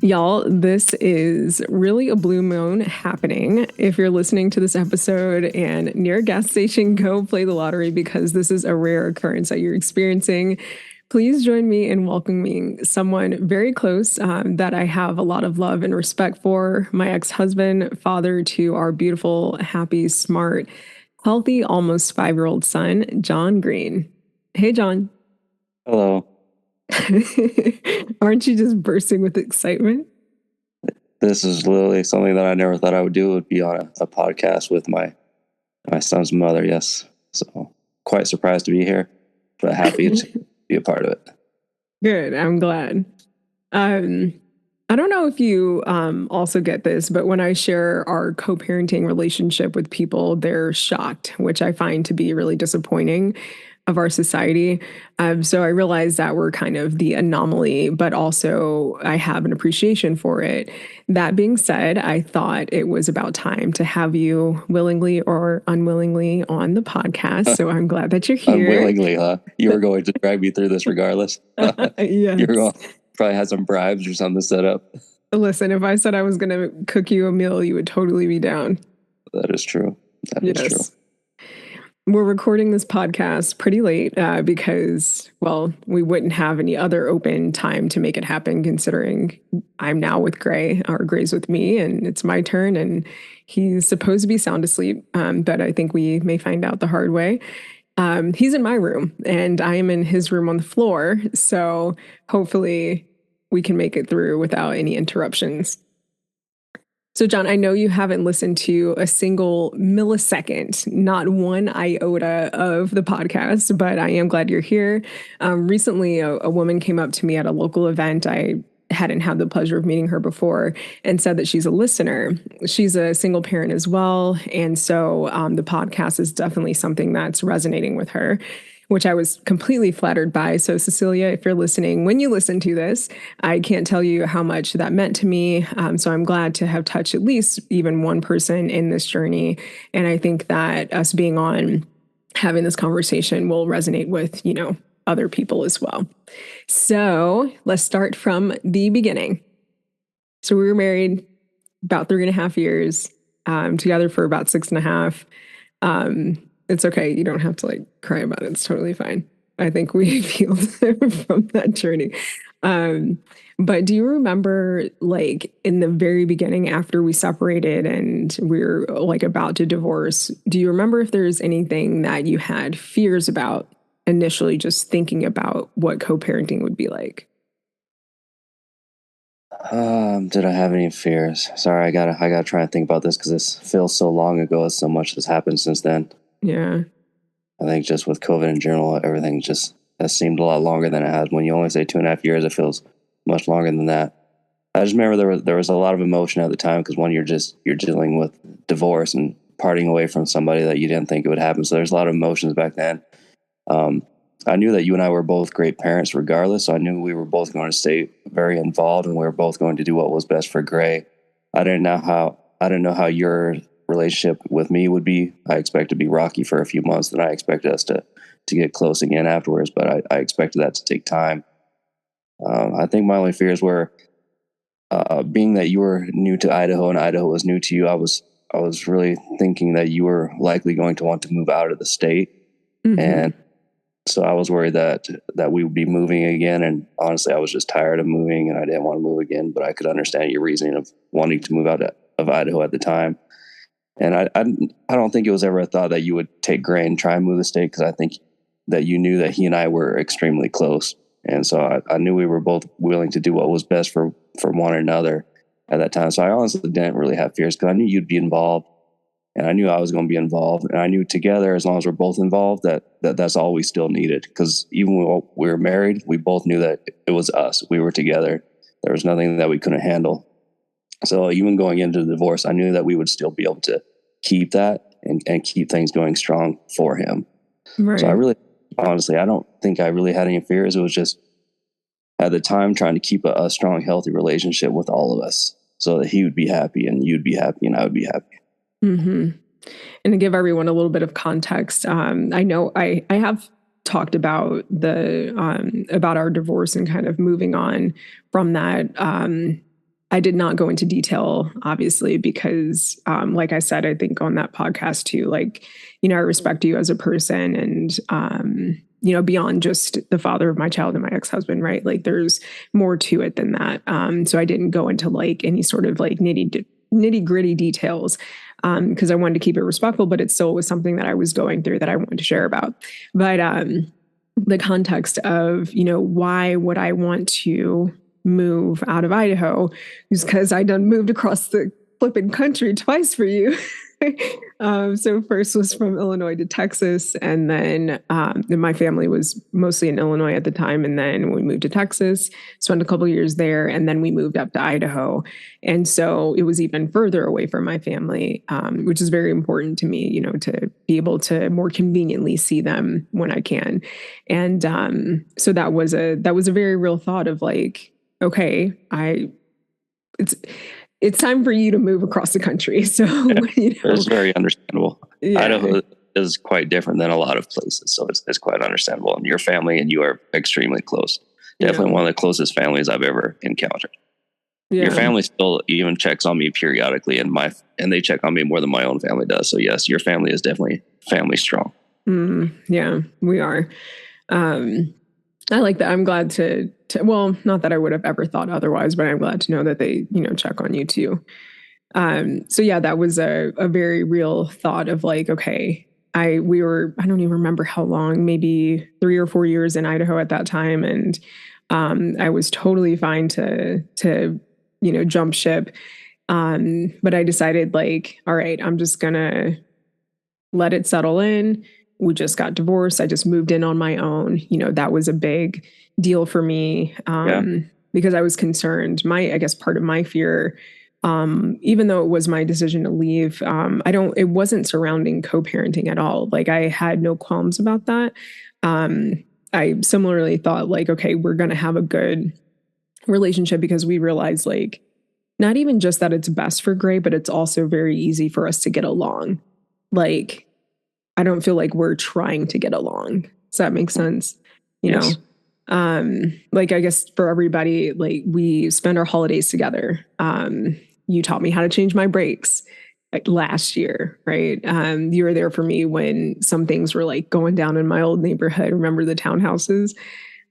Y'all, this is really a blue moon happening. If you're listening to this episode and near a gas station, go play the lottery because this is a rare occurrence that you're experiencing. Please join me in welcoming someone very close that I have a lot of love and respect for. My ex-husband, father to our beautiful, happy, smart, healthy, almost 5-year-old son, John Green. Hey, John. Hello. Aren't you just bursting with excitement? This is literally something that I never thought I would do, would be on a podcast with my son's mother, yes. So quite surprised to be here, but happy to be a part of it. Good. I'm glad. I don't know if you also get this, but when I share our co-parenting relationship with people, they're shocked, which I find to be really disappointing of our society. So I realize that we're kind of the anomaly, but also I have an appreciation for it. That being said, I thought it was about time to have you willingly or unwillingly on the podcast. So I'm glad that you're here. Unwillingly, huh? You were going to drag me through this regardless. Yes. You're going probably had some bribes or something set up. Listen, if I said I was going to cook you a meal, you would totally be down. That is true. That is true. We're recording this podcast pretty late because, well, we wouldn't have any other open time to make it happen, considering I'm now with Gray, or Gray's with me, and it's my turn, and he's supposed to be sound asleep, but I think we may find out the hard way. He's in my room, and I am in his room on the floor, so hopefully we can make it through without any interruptions. So, John, I know you haven't listened to a single millisecond, not one iota of the podcast, but I am glad you're here. Recently, a woman came up to me at a local event. I hadn't had the pleasure of meeting her before and said that she's a listener. She's a single parent as well. And so the podcast is definitely something that's resonating with her, which I was completely flattered by. So, Cecilia, if you're listening, when you listen to this, I can't tell you how much that meant to me. So I'm glad to have touched at least even one person in this journey. And I think that us being on, having this conversation will resonate with, other people as well. So let's start from the beginning. So we were married about 3.5 years, together for about 6.5. It's okay. You don't have to cry about it. It's totally fine. I think we healed from that journey. But do you remember in the very beginning after we separated and we were about to divorce, do you remember if there's anything that you had fears about initially, just thinking about what co-parenting would be like? Did I have any fears? Sorry, I gotta try and think about this because this feels so long ago as so much has happened since then. Yeah. I think just with COVID in general, everything just has seemed a lot longer than it has. When you only say 2.5 years, it feels much longer than that. I just remember there was a lot of emotion at the time because when you're dealing with divorce and parting away from somebody that you didn't think it would happen. So there's a lot of emotions back then. I knew that you and I were both great parents regardless. So I knew we were both going to stay very involved and we were both going to do what was best for Gray. I didn't know how your relationship with me would be. I expected to be rocky for a few months, then I expected us to get close again afterwards, but I expected that to take time. I think my only fears were being that you were new to Idaho and Idaho was new to you. I was really thinking that you were likely going to want to move out of the state. Mm-hmm. And so I was worried that we would be moving again. And honestly, I was just tired of moving and I didn't want to move again, but I could understand your reasoning of wanting to move out of Idaho at the time. And I don't think it was ever a thought that you would take Gray and try and move the state because I think that you knew that he and I were extremely close. And so I knew we were both willing to do what was best for one another at that time. So I honestly didn't really have fears because I knew you'd be involved and I knew I was going to be involved. And I knew together, as long as we're both involved, that's all we still needed. Because even when we were married, we both knew that it was us. We were together. There was nothing that we couldn't handle. So even going into the divorce, I knew that we would still be able to keep that and keep things going strong for him. Right. So honestly, I don't think I really had any fears. It was just at the time trying to keep a strong, healthy relationship with all of us so that he would be happy and you'd be happy and I would be happy. Mm-hmm. And to give everyone a little bit of context, I know I have talked about about our divorce and kind of moving on from that I did not go into detail, obviously, because, like I said, I think on that podcast too, like, I respect you as a person and, beyond just the father of my child and my ex-husband, right? Like there's more to it than that. So I didn't go into like any sort of like nitty gritty details because I wanted to keep it respectful, but it still was something that I was going through that I wanted to share about. But the context of, why would I want to move out of Idaho is because I done moved across the flipping country twice for you. So first was from Illinois to Texas, and then my family was mostly in Illinois at the time, and then we moved to Texas, spent a couple years there, and then we moved up to Idaho, and so it was even further away from my family, which is very important to me, to be able to more conveniently see them when I can, and so that was a very real thought of like, okay, it's time for you to move across the country. So, it's very understandable. Yeah. Idaho is quite different than a lot of places. So it's quite understandable. And your family and you are extremely close. Definitely one of the closest families I've ever encountered. Yeah. Your family still even checks on me periodically and they check on me more than my own family does. So yes, your family is definitely family strong. Yeah, we are. I like that. I'm glad to, well, not that I would have ever thought otherwise, but I'm glad to know that they, check on you too. So yeah, that was a very real thought of like, okay, I don't even remember how long, maybe 3 or 4 years in Idaho at that time. And, I was totally fine to, jump ship. But I decided like, all right, I'm just gonna let it settle in. We just got divorced. I just moved in on my own. That was a big deal for me because I was concerned. I guess part of my fear, even though it was my decision to leave, it wasn't surrounding co-parenting at all. Like I had no qualms about that. I similarly thought like, okay, we're going to have a good relationship because we realized like, not even just that it's best for Gray, but it's also very easy for us to get along. Like, I don't feel like we're trying to get along. Does that make sense? Yes. Like I guess for everybody, like we spend our holidays together. You taught me how to change my brakes like last year, right? You were there for me when some things were like going down in my old neighborhood. Remember the townhouses?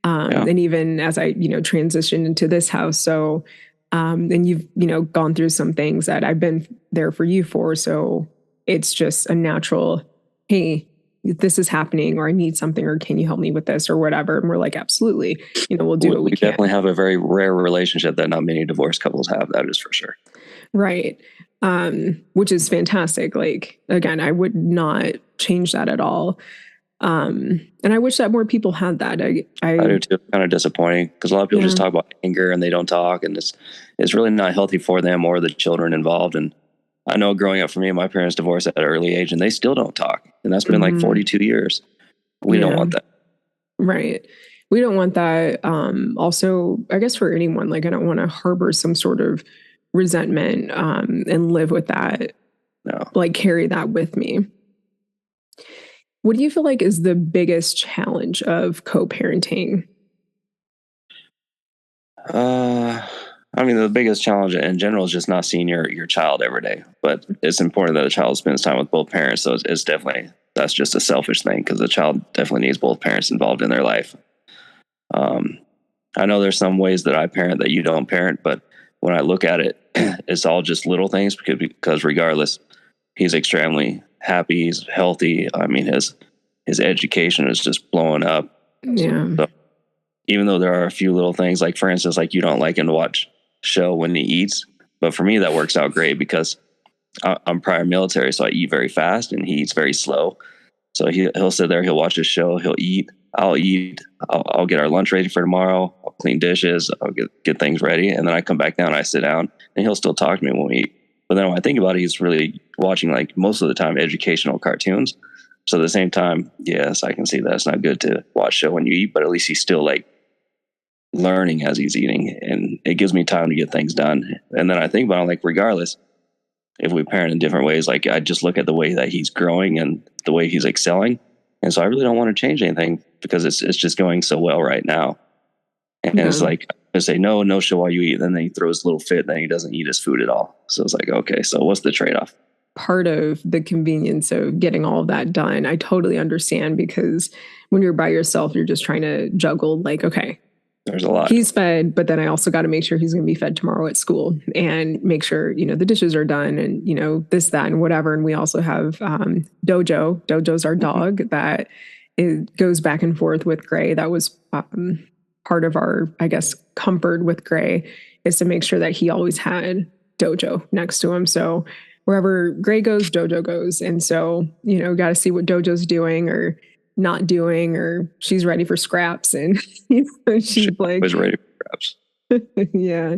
And even as I, transitioned into this house. So, and you've, gone through some things that I've been there for you for. So it's just a natural, hey, this is happening, or I need something, or can you help me with this, or whatever. And we're like, absolutely, we'll do what we can. Definitely have a very rare relationship that not many divorced couples have. That is for sure. Right. Which is fantastic. Like, again, I would not change that at all. And I wish that more people had that. I do too. Kind of disappointing because a lot of people just talk about anger and they don't talk, and it's really not healthy for them or the children involved. And I know growing up for me, my parents divorced at an early age and they still don't talk. And that's been like 42 years. We don't want that. Right. We don't want that. Also, I guess for anyone, like I don't want to harbor some sort of resentment and live with that. No. Like carry that with me. What do you feel like is the biggest challenge of co-parenting? I mean, the biggest challenge in general is just not seeing your child every day. But it's important that the child spends time with both parents. So it's definitely, that's just a selfish thing because the child definitely needs both parents involved in their life. I know there's some ways that I parent that you don't parent, but when I look at it, it's all just little things because regardless, he's extremely happy. He's healthy. I mean, his education is just blowing up. Yeah. So even though there are a few little things, like for instance, like you don't like him to watch show when he eats, but for me that works out great because I'm prior military, so I eat very fast and he eats very slow. So he'll sit there, he'll watch his show, he'll eat, I'll eat, I'll get our lunch ready for tomorrow, I'll clean dishes, I'll get things ready, and then I come back down, I sit down, and he'll still talk to me when we eat. But then when I think about it, he's really watching, like most of the time, educational cartoons. So at the same time, yes, I can see that it's not good to watch show when you eat, but at least he's still like learning as he's eating, and it gives me time to get things done. And then I think about it, like regardless if we parent in different ways, like I just look at the way that he's growing and the way he's excelling, and so I really don't want to change anything because it's just going so well right now. And it's like to say no shit while you eat. And then he throws a little fit, and then he doesn't eat his food at all. So it's like, okay, so what's the trade-off? Part of the convenience of getting all of that done, I totally understand, because when you're by yourself, you're just trying to juggle, like, okay, there's a lot. He's fed, but then I also got to make sure he's going to be fed tomorrow at school, and make sure, the dishes are done, and, this, that, and whatever. And we also have Dojo. Dojo's our dog that goes back and forth with Gray. That was part of our, I guess, comfort with Gray, is to make sure that he always had Dojo next to him. So wherever Gray goes, Dojo goes. And so, got to see what Dojo's doing or not doing, or she's ready for scraps, and she's like always ready for scraps. Yeah.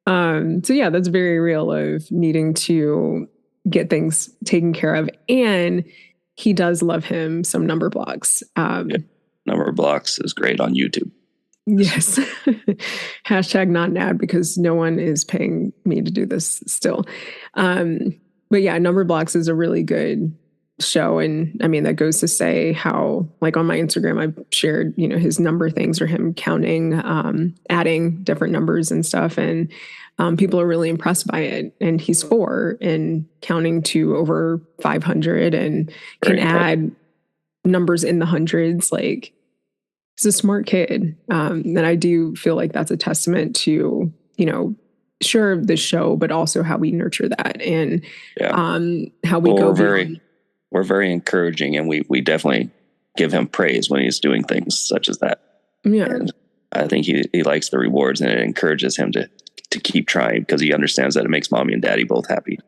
So yeah, that's very real, of needing to get things taken care of. And he does love him some number blocks. Number blocks is great on YouTube. Yes. Hashtag not an ad, because no one is paying me to do this still. But yeah, number blocks is a really good show. And I mean, that goes to say how, like, on my Instagram, I shared, his number things, or him counting, adding different numbers and stuff. And people are really impressed by it. And he's 4 and counting to over 500, and can add numbers in the hundreds. Like, he's a smart kid. And I do feel like that's a testament to, sure, the show, but also how we nurture that, and how we go beyond. We're very encouraging, and we definitely give him praise when he's doing things such as that. Yeah. And I think he likes the rewards, and it encourages him to keep trying, because he understands that it makes mommy and daddy both happy.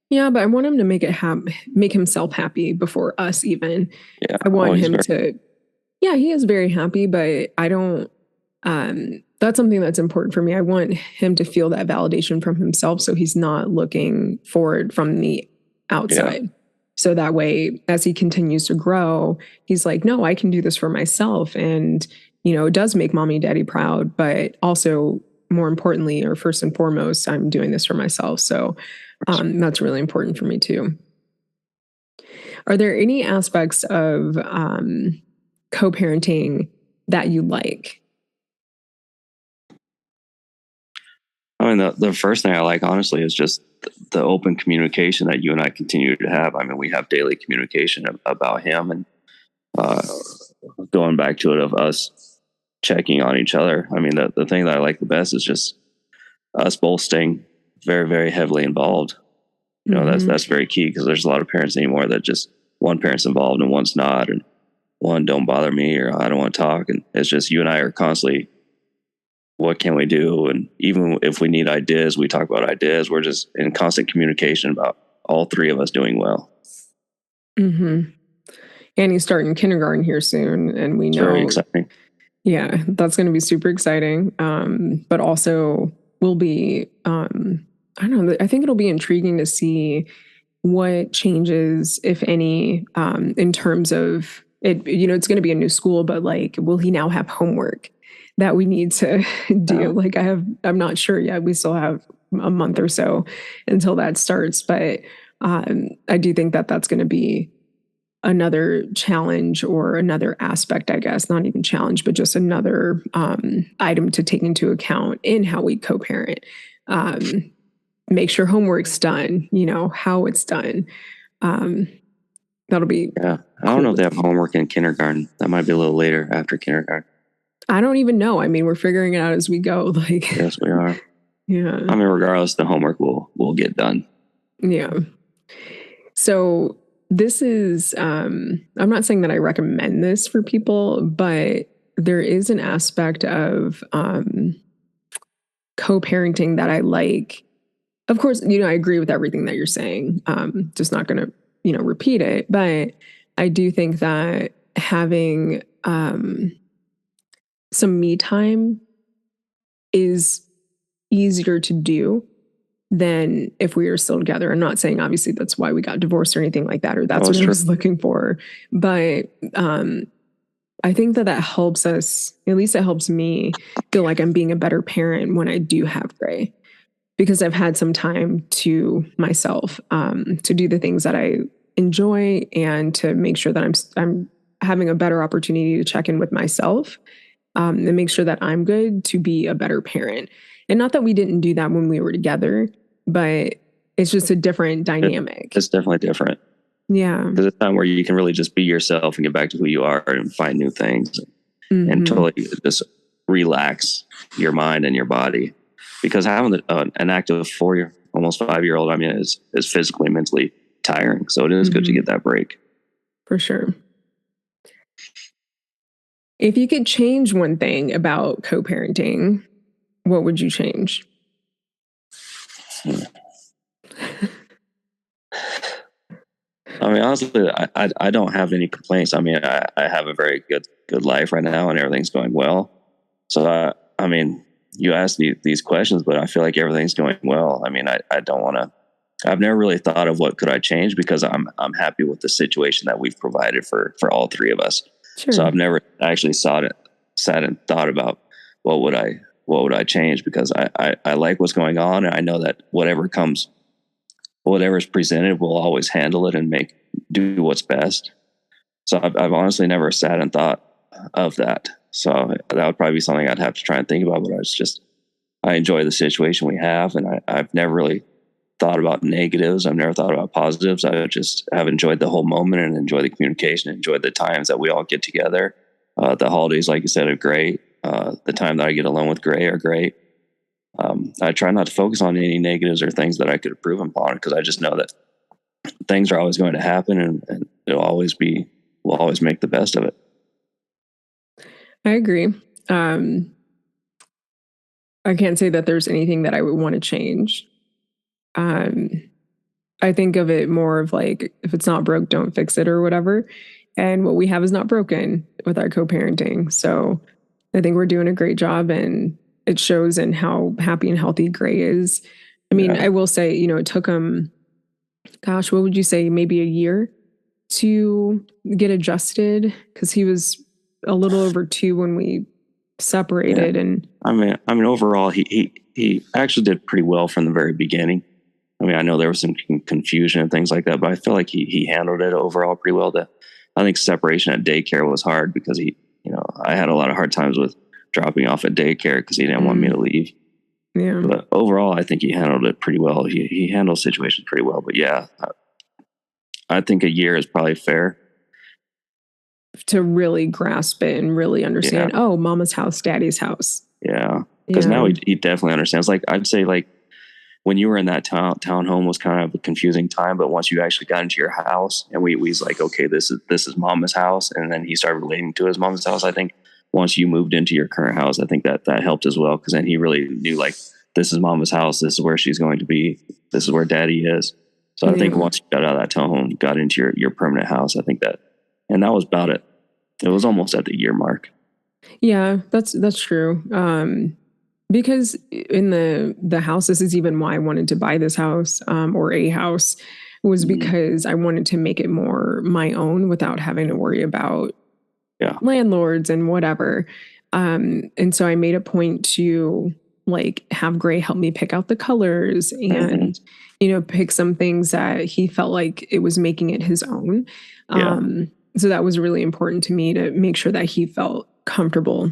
Yeah, but I want him to make himself happy before us even. Yeah. I want him to, he is very happy, but I don't, that's something that's important for me. I want him to feel that validation from himself, so he's not looking for it from the outside. Yeah. So that way, as he continues to grow, he's like, no, I can do this for myself. And, it does make mommy and daddy proud, but also, more importantly, or first and foremost, I'm doing this for myself. So that's really important for me too. Are there any aspects of co-parenting that you like? I mean, the first thing I like, honestly, is just the open communication that you and I continue to have. I mean, we have daily communication about him, and going back to it, of us checking on each other. I mean, the thing that I like the best is just us both staying very, very heavily involved. That's very key, because there's a lot of parents anymore that just one parent's involved and one's not, and one, don't bother me, or I don't want to talk. And it's just, you and I are constantly, what can we do? And even if we need ideas, we talk about ideas. We're just in constant communication about all three of us doing well. Mm-hmm. And he's starting kindergarten here soon, and we know, very exciting. Yeah, that's going to be super exciting. But also will be, I don't know, I think it'll be intriguing to see what changes, if any, in terms of it. It's going to be a new school, but like, will he now have homework that we need to do? Like, I'm not sure yet. We still have a month or so until that starts, but I do think that that's going to be another challenge, or another aspect, I guess, not even challenge, but just another item to take into account in how we co-parent. Make sure homework's done, how it's done. That'll be I don't know if they have homework in kindergarten. That might be a little later, after kindergarten. I don't even know. I mean, we're figuring it out as we go. Like, yes, we are. Yeah. I mean, regardless, the homework will get done. Yeah. So this is, I'm not saying that I recommend this for people, but there is an aspect of co-parenting that I like. Of course, I agree with everything that you're saying. Just not going to, repeat it. But I do think that having some me time is easier to do than if we are still together. I'm not saying, obviously, that's why we got divorced or anything like that, or that's what I was looking for. But I think that helps us, at least it helps me feel like I'm being a better parent when I do have Gray, because I've had some time to myself, to do the things that I enjoy, and to make sure that I'm having a better opportunity to check in with myself and make sure that I'm good to be a better parent. And not that we didn't do that when we were together, but it's just a different dynamic. It's definitely different. Yeah. There's a time where you can really just be yourself and get back to who you are and find new things and totally just relax your mind and your body. Because having an active almost 5-year-old, I mean, is physically, mentally tiring. So it is good to get that break. For sure. If you could change one thing about co-parenting, what would you change? I mean, honestly, I don't have any complaints. I mean, I have a very good life right now, and everything's going well. So I mean, you asked these questions, but I feel like everything's going well. I mean, I don't want to. I've never really thought of what could I change, because I'm happy with the situation that we've provided for all three of us. Sure. So I've never actually sat and thought about what would I change, because I like what's going on, and I know that whatever's presented, we'll always handle it and do what's best. So I've honestly never sat and thought of that. So that would probably be something I'd have to try and think about. But I enjoy the situation we have, and I've never really thought about negatives. I've never thought about positives. I just have enjoyed the whole moment and enjoyed the communication, enjoyed the times that we all get together. The holidays, like you said, are great. The time that I get alone with Gray are great. I try not to focus on any negatives or things that I could improve upon, because I just know that things are always going to happen, and we'll always make the best of it. I agree. I can't say that there's anything that I would want to change. I think of it more of like, if it's not broke, don't fix it, or whatever. And what we have is not broken with our co-parenting. So I think we're doing a great job, and it shows in how happy and healthy Gray is. I mean, I will say, it took him, gosh, what would you say, maybe a year to get adjusted, because he was a little over 2 when we separated. And I mean, overall, he actually did pretty well from the very beginning. I mean, I know there was some confusion and things like that, but I feel like he handled it overall pretty well. I think separation at daycare was hard, because I had a lot of hard times with dropping off at daycare because he didn't want me to leave. Yeah. But overall, I think he handled it pretty well. He handled situations pretty well. But yeah, I think a year is probably fair to really grasp it and really understand. Oh, mama's house, daddy's house. Yeah, because now he definitely understands. Like, I'd say, like, when you were in that townhome was kind of a confusing time, but once you actually got into your house, and we was like, okay, this is mama's house, and then he started relating to his mama's house. I think once you moved into your current house, I think that helped as well, because then he really knew, like, this is mama's house, this is where she's going to be, this is where daddy is. So I think once you got out of that townhome, got into your permanent house, I think that was about it. It was almost at the year mark. Yeah, that's true. Because in the house, this is even why I wanted to buy this house, or a house, was because I wanted to make it more my own without having to worry about landlords and whatever. And so I made a point to, like, have Gray help me pick out the colors and, pick some things that he felt like it was making it his own. So that was really important to me, to make sure that he felt comfortable.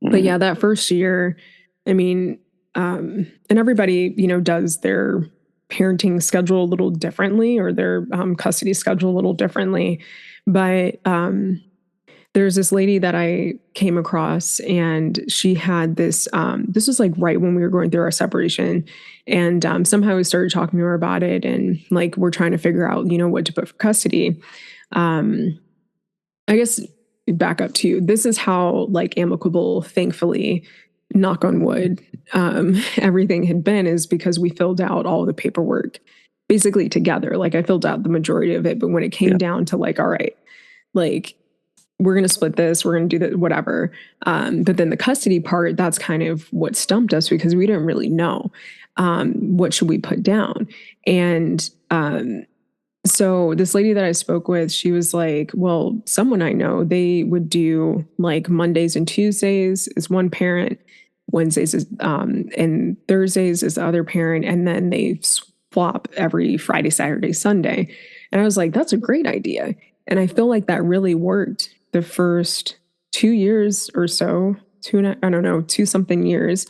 But yeah, that first year, I mean, and everybody, does their parenting schedule a little differently, or their custody schedule a little differently. But there's this lady that I came across, and she had this, this was like right when we were going through our separation. And somehow we started talking to her about it, and, like, we're trying to figure out, what to put for custody. I guess back up to, this is how, like, amicable, thankfully, knock on wood, everything had been, is because we filled out all the paperwork basically together. Like, I filled out the majority of it, but when it came down to, like, all right, like, we're going to split this, we're going to do that, whatever. But then the custody part, that's kind of what stumped us, because we didn't really know, what should we put down. And, so this lady that I spoke with, she was like, well, someone I know, they would do, like, Mondays and Tuesdays is one parent, Wednesdays is, and Thursdays is the other parent, and then they swap every Friday, Saturday, Sunday. And I was like, that's a great idea. And I feel like that really worked the first 2 years or so. I don't know, 2 something years.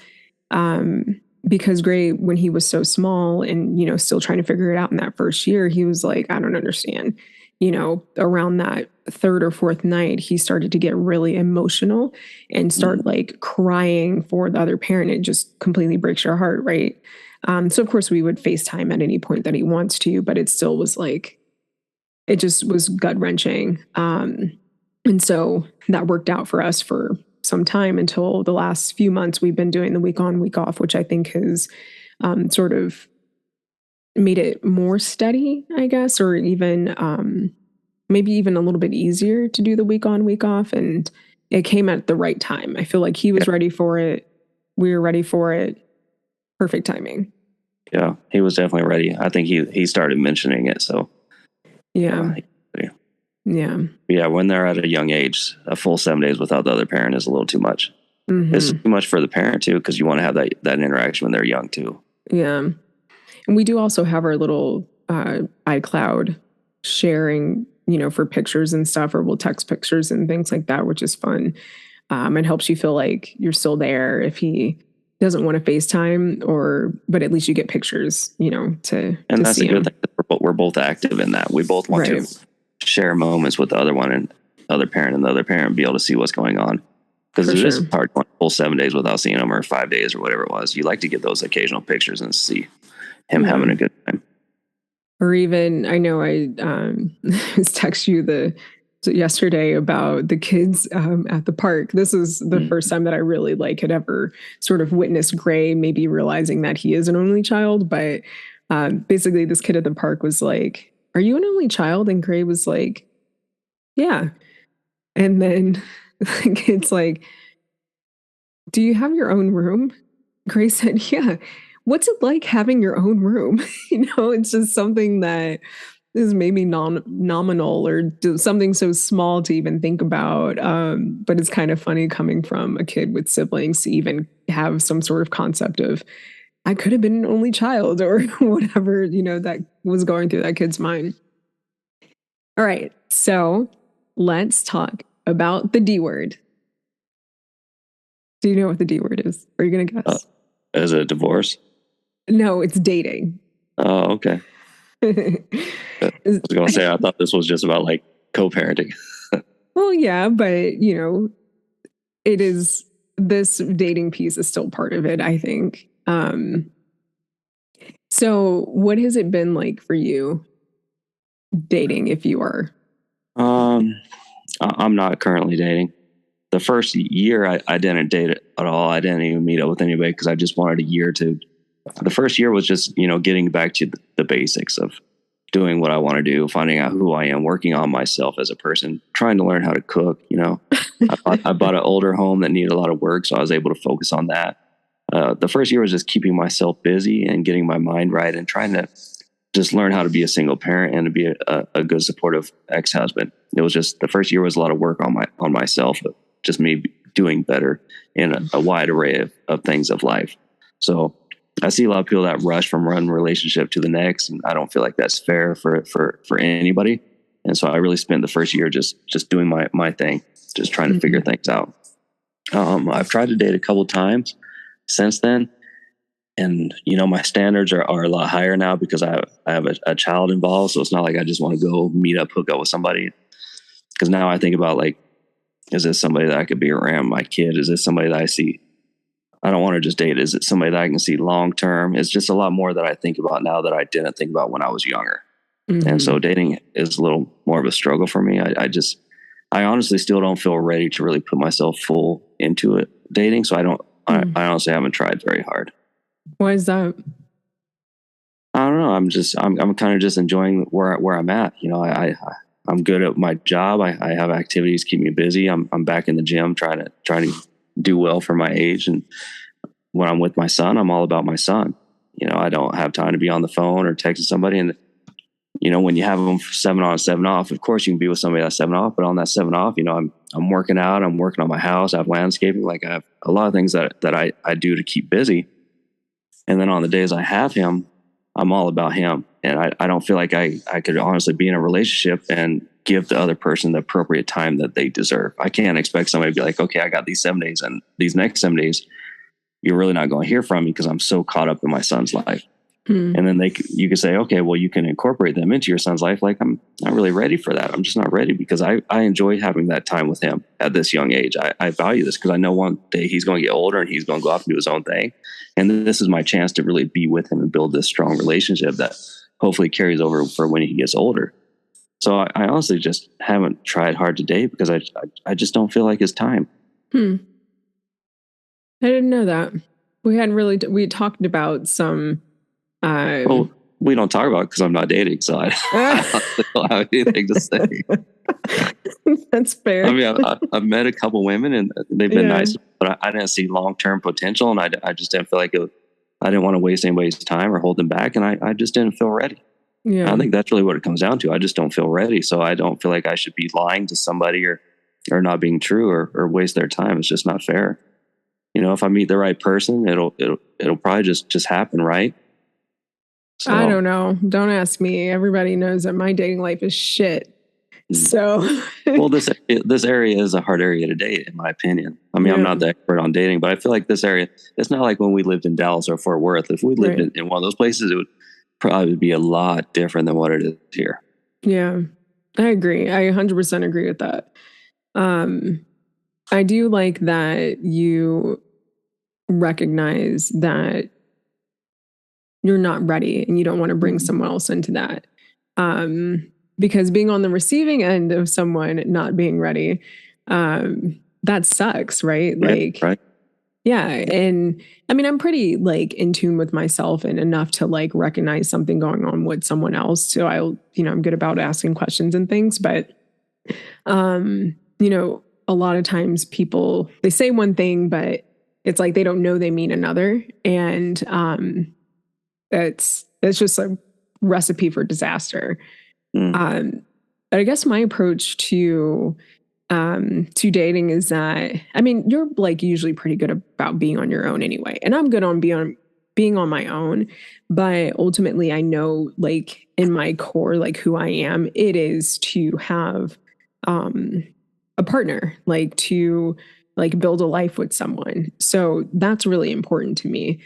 Because Gray, when he was so small and, still trying to figure it out in that first year, he was like, I don't understand. Around that third or fourth night, he started to get really emotional and start like crying for the other parent. It just completely breaks your heart, right? So of course we would FaceTime at any point that he wants to, but it still was like, it just was gut wrenching. And so that worked out for us for some time until the last few months. We've been doing the week on, week off, which I think has sort of made it more steady, I guess, or even maybe even a little bit easier to do the week on, week off. And it came at the right time. I feel like he was ready for it. We were ready for it. Perfect timing. Yeah, he was definitely ready. I think he started mentioning it. So yeah. Yeah, when they're at a young age, a full 7 days without the other parent is a little too much. Mm-hmm. It's too much for the parent too, because you want to have that interaction when they're young too. Yeah. And we do also have our little iCloud sharing, for pictures and stuff, or we'll text pictures and things like that, which is fun. It helps you feel like you're still there if he doesn't want to FaceTime, but at least you get pictures, and that's a good thing. We're both active in that. We both want to share moments with the other one and the other parent and the other parent, be able to see what's going on. Because it is hard going full 7 days without seeing him, or 5 days, or whatever it was. You like to get those occasional pictures and see him having a good time. Or even, I know I was text you yesterday about the kids at the park. This is the first time that I really had ever sort of witnessed Gray maybe realizing that he is an only child. But basically this kid at the park was like, "Are you an only child?" And Gray was like, "Yeah." And then the kid's like, "Do you have your own room?" Gray said, "Yeah." What's it like having your own room? It's just something that is maybe nominal or something so small to even think about. But it's kind of funny coming from a kid with siblings to even have some sort of concept of, I could have been an only child or whatever, that was going through that kid's mind. All right. So let's talk about the D word. Do you know what the D word is? Are you going to guess? Is it divorce? No, it's dating. Oh, okay. I was going to say, I thought this was just about co-parenting. Well, yeah, but it is, this dating piece is still part of it, I think. So what has it been like for you dating, if you are? I'm not currently dating. The first year I didn't date at all. I didn't even meet up with anybody because I just wanted a year to. The first year was just, getting back to the basics of doing what I want to do, finding out who I am, working on myself as a person, trying to learn how to cook. I bought an older home that needed a lot of work, so I was able to focus on that. The first year was just keeping myself busy and getting my mind right and trying to just learn how to be a single parent and to be a good supportive ex-husband. It was just, the first year was a lot of work on myself, just me doing better in a wide array of things of life. So I see a lot of people that rush from one relationship to the next, and I don't feel like that's fair for anybody. And so I really spent the first year just doing my thing, just trying to figure things out. I've tried to date a couple times since then, and my standards are a lot higher now because I have a child involved. So it's not like I just want to go hook up with somebody. Because now I think about is this somebody that I could be around my kid? Is this somebody that I see? I don't want to just date. Is it somebody that I can see long term? It's just a lot more that I think about now that I didn't think about when I was younger. And so dating is a little more of a struggle for me. I honestly still don't feel ready to really put myself full into it dating. So I honestly haven't tried very hard. Why is that? I don't know. I'm kind of just enjoying where I'm at. I'm good at my job. I have activities keep me busy. I'm back in the gym trying to do well for my age. And when I'm with my son, I'm all about my son. I don't have time to be on the phone or texting somebody. And when you have them 7 on, 7 off, of course you can be with somebody that's 7 off. But on that 7 off, I'm working out. I'm working on my house. I have landscaping. I have a lot of things that I do to keep busy. And then on the days I have him, I'm all about him. And I don't feel like I could honestly be in a relationship and give the other person the appropriate time that they deserve. I can't expect somebody to be like, okay, I got these 7 days, and these next 7 days, you're really not going to hear from me because I'm so caught up in my son's life. And then you could say, okay, well, you can incorporate them into your son's life. Like, I'm not really ready for that. I'm just not ready, because I enjoy having that time with him at this young age. I value this because I know one day he's going to get older and he's going to go off and do his own thing. And this is my chance to really be with him and build this strong relationship that hopefully carries over for when he gets older. So I honestly just haven't tried hard to date because I just don't feel like it's time. I didn't know that. We hadn't really, we talked about some, well, we don't talk about it because I'm not dating, so I don't have anything to say. That's fair. I mean, I've met a couple women and they've been nice, but I didn't see long-term potential, and I just didn't feel like I didn't want to waste anybody's time or hold them back, and I just didn't feel ready. Yeah. I think that's really what it comes down to. I just don't feel ready, so I don't feel like I should be lying to somebody or not being true or waste their time. It's just not fair. You know, if I meet the right person, it'll probably just happen, right? So, I don't know. Don't ask me. Everybody knows that my dating life is shit. So, well, this area is a hard area to date, in my opinion. I mean, I'm not the expert on dating, but I feel like this area, it's not like when we lived in Dallas or Fort Worth. If we lived in one of those places, it would probably be a lot different than what it is here. Yeah, I agree. I 100% agree with that. I do like that you recognize that you're not ready and you don't want to bring someone else into that. Because being on the receiving end of someone not being ready, that sucks, right? Like, right. Yeah. And I mean, I'm pretty like in tune with myself and enough to like recognize something going on with someone else. So I'm good about asking questions and things, but, a lot of times people, they say one thing, but it's like, they don't know they mean another. And, that's just a recipe for disaster. But I guess my approach to dating is that, I mean, you're like usually pretty good about being on your own anyway. And I'm good on being on my own. But ultimately, I know like in my core, like who I am, it is to have a partner, like to like build a life with someone. So that's really important to me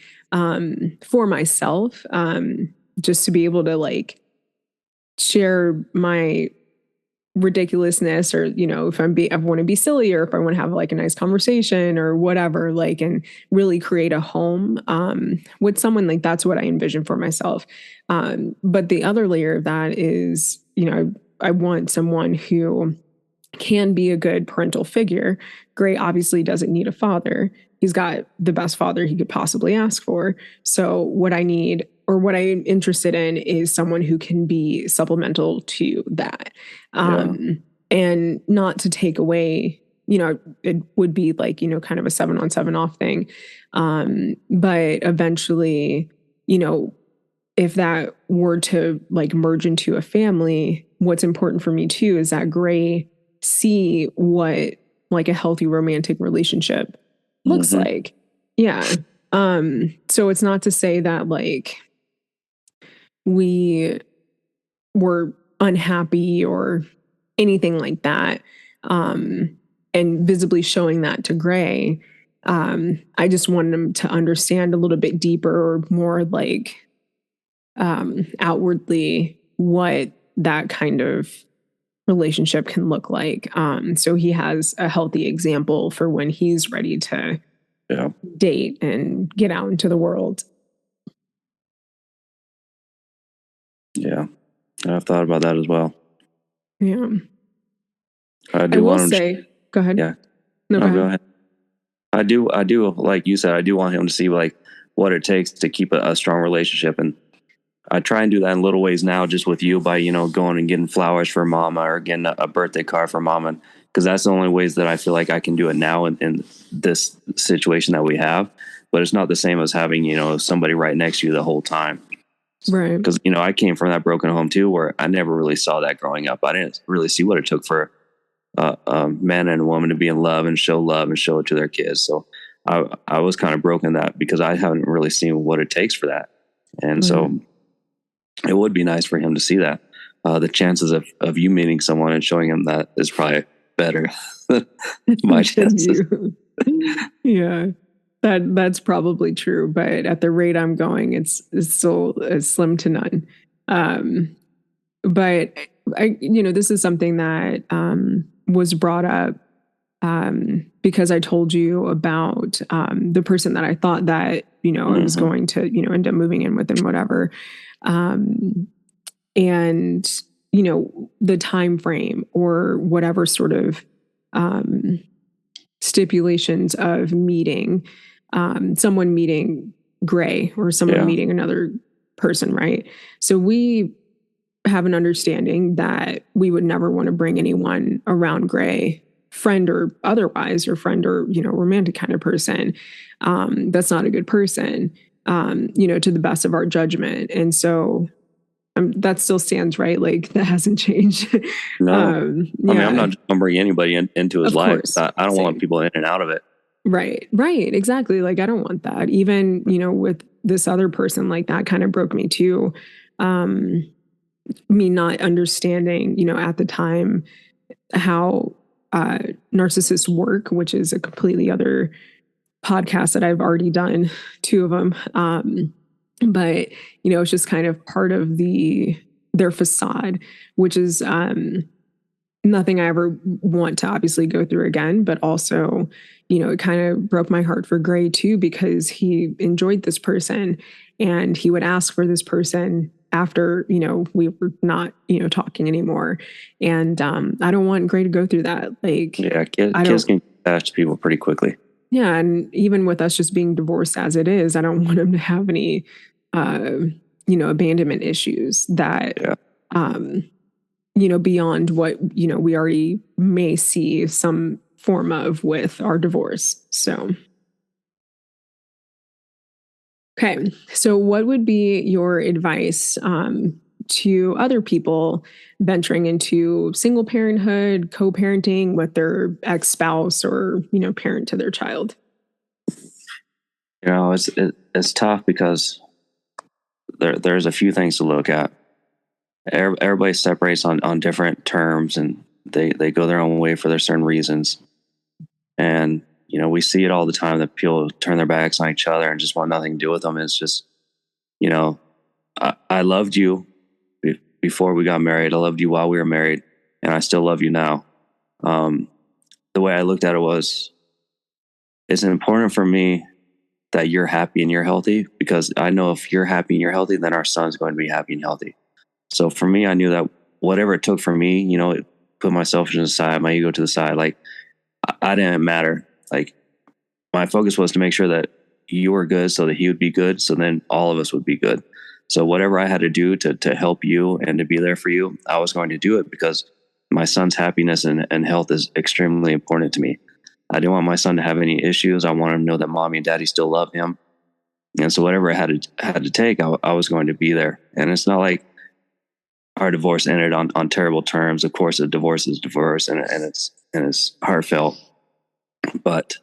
for myself, just to be able to like share my ridiculousness, or if I want to be silly, or if I want to have like a nice conversation or whatever, like, and really create a home with someone. Like, that's what I envision for myself. But the other layer of that is, I want someone who can be a good parental figure. Gray obviously doesn't need a father. He's got the best father he could possibly ask for. So what I need, or what I'm interested in, is someone who can be supplemental to that. And not to take away, it would be like, kind of a 7-on-7 off thing. But eventually, if that were to like merge into a family, what's important for me too is that Gray see what like a healthy romantic relationship looks like. Yeah. So it's not to say that like we were unhappy or anything like that. And visibly showing that to Gray. I just wanted him to understand a little bit deeper, or more like outwardly, what that kind of relationship can look like. So he has a healthy example for when he's ready to date and get out into the world. Yeah, I've thought about that as well. Yeah. I will say, go ahead. Yeah. No, go ahead. I do, like you said, I do want him to see like what it takes to keep a strong relationship. And I try and do that in little ways now, just with you, by, going and getting flowers for mama, or getting a birthday card for mama. Because that's the only ways that I feel like I can do it now in this situation that we have. But it's not the same as having, somebody right next to you the whole time. Right. Because, I came from that broken home too, where I never really saw that growing up. I didn't really see what it took for a man and a woman to be in love and show it to their kids. So I was kind of broken that, because I haven't really seen what it takes for that. And so it would be nice for him to see that. the chances of you meeting someone and showing them that is probably better than my chances. Yeah, that's probably true. But at the rate I'm going, it's still slim to none. But this is something that was brought up because I told you about the person that I thought that I was going to end up moving in with and whatever, and the time frame or whatever sort of stipulations of meeting someone meeting Gray or someone meeting another person, right? So we have an understanding that we would never want to bring anyone around Gray, friend or otherwise, or friend or romantic kind of person. That's not a good person, to the best of our judgment. And so that still stands, right? Like that hasn't changed. No, I mean, I'm not just bringing anybody into his life. Course. I don't want people in and out of it. Right, exactly. Like I don't want that. Even with this other person, like that kind of broke me too. Me not understanding, at the time how narcissists work, which is a completely other podcast that I've already done, 2 of them. But it's just kind of part of their facade, which is nothing I ever want to obviously go through again. But also, it kind of broke my heart for Gray too, because he enjoyed this person and he would ask for this person after, we were not, talking anymore. And I don't want Gray to go through that. Like, kids can attach to people pretty quickly. Yeah. And even with us just being divorced as it is, I don't want him to have any, abandonment issues that, beyond what, we already may see some form of with our divorce. So. Okay. So what would be your advice to other people venturing into single parenthood, co-parenting with their ex-spouse or, parent to their child? It's tough because there's a few things to look at. Everybody separates on different terms and they go their own way for their certain reasons. And, we see it all the time that people turn their backs on each other and just want nothing to do with them. It's just, I loved you before we got married. I loved you while we were married, and I still love you now. The way I looked at it was, it's important for me that you're happy and you're healthy, because I know if you're happy and you're healthy, then our son's going to be happy and healthy. So for me, I knew that whatever it took for me, put myself to the side, my ego to the side. Like I didn't matter. Like my focus was to make sure that you were good so that he would be good. So then all of us would be good. So whatever I had to do to help you and to be there for you, I was going to do it, because my son's happiness and health is extremely important to me. I didn't want my son to have any issues. I wanted him to know that mommy and daddy still love him. And so whatever I had to take, I was going to be there. And it's not like our divorce ended on terrible terms. Of course, a divorce is divorce, and it's heartfelt. But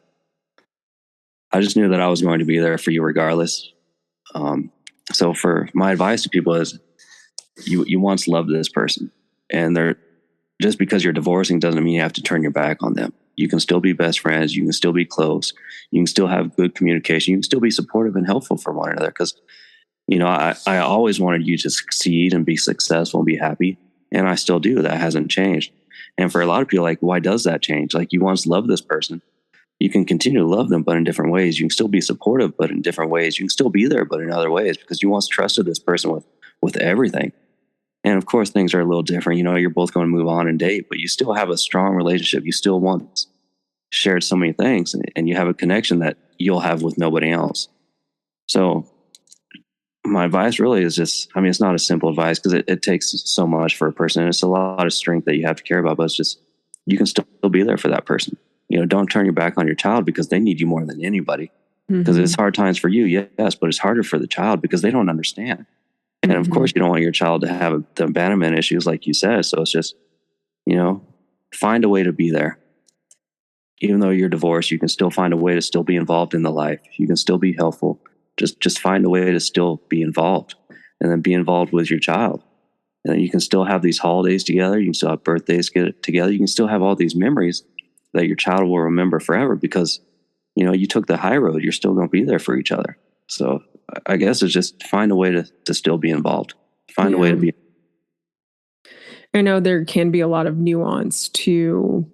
I just knew that I was going to be there for you regardless. So for my advice to people is, you once loved this person, and just because you're divorcing doesn't mean you have to turn your back on them. You can still be best friends. You can still be close. You can still have good communication. You can still be supportive and helpful for one another. Because, I always wanted you to succeed and be successful and be happy. And I still do. That hasn't changed. And for a lot of people, like, why does that change? Like, you once loved this person. You can continue to love them, but in different ways. You can still be supportive, but in different ways. You can still be there, but in other ways, because you once trusted this person with everything. And of course, things are a little different. You're both going to move on and date, but you still have a strong relationship. You still once shared so many things, and you have a connection that you'll have with nobody else. So my advice really is just, it's not a simple advice, because it takes so much for a person. It's a lot of strength that you have to care about, but it's just, you can still be there for that person. Don't turn your back on your child, because they need you more than anybody. Because it's hard times for you, yes, but it's harder for the child because they don't understand. And of course, you don't want your child to have the abandonment issues, like you said. So it's just, find a way to be there. Even though you're divorced, you can still find a way to still be involved in the life. You can still be helpful. Just find a way to still be involved, and then be involved with your child. And you can still have these holidays together. You can still have birthdays together. You can still have all these memories that your child will remember forever because, you took the high road. You're still going to be there for each other. So I guess it's just find a way to still be involved. Find a way to be. I know there can be a lot of nuance to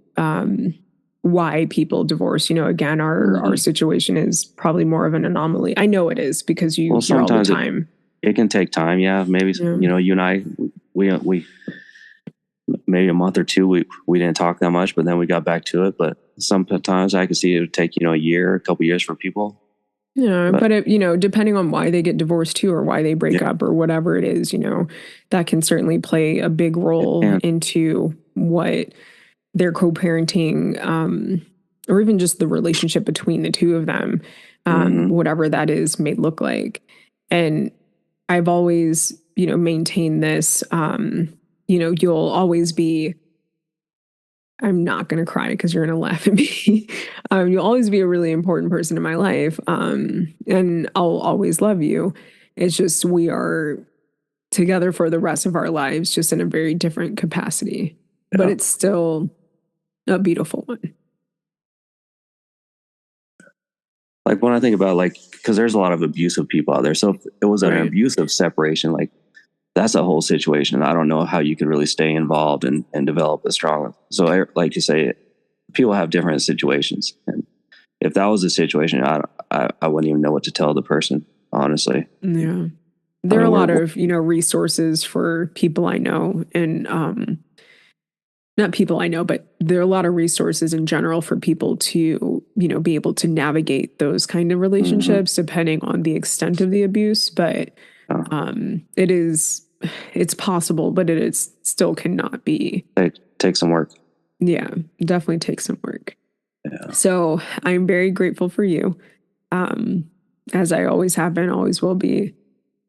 why people divorce. Again, our situation is probably more of an anomaly. I know it is because you hear all the time. It can take time. Yeah. Maybe, you and I, we maybe a month or two, we didn't talk that much, but then we got back to it. But sometimes I could see it would take, a year, a couple years for people. Yeah, but it, depending on why they get divorced too, or why they break up, or whatever it is, that can certainly play a big role into what their co-parenting, or even just the relationship between the two of them, whatever that is, may look like. And I've always, maintained this, you'll always be. I'm not going to cry because you're going to laugh at me. You'll always be a really important person in my life. And I'll always love you. It's just we are together for the rest of our lives, just in a very different capacity. Yeah. But it's still a beautiful one. Like when I think about because there's a lot of abusive people out there. So if it was an abusive separation, that's a whole situation. I don't know how you could really stay involved and develop a strong. So like you say, people have different situations. And if that was a situation, I wouldn't even know what to tell the person, honestly. Yeah. There are a lot of, resources for people I know, and not people I know, but there are a lot of resources in general for people to, be able to navigate those kind of relationships depending on the extent of the abuse. But it's possible, but it still cannot be. Take some work. Yeah, definitely take some work. Yeah. So I'm very grateful for you, as I always have been, always will be.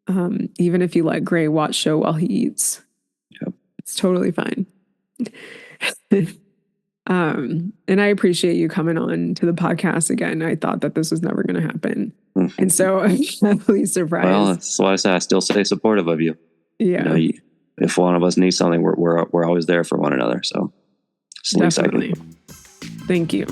Even if you let Gray watch show while he eats, it's totally fine. And I appreciate you coming on to the podcast again. I thought that this was never going to happen. And so I'm really surprised. Well, that's why I say I still stay supportive of you. Yeah. If one of us needs something, we're always there for one another. So sleep definitely. Thank you.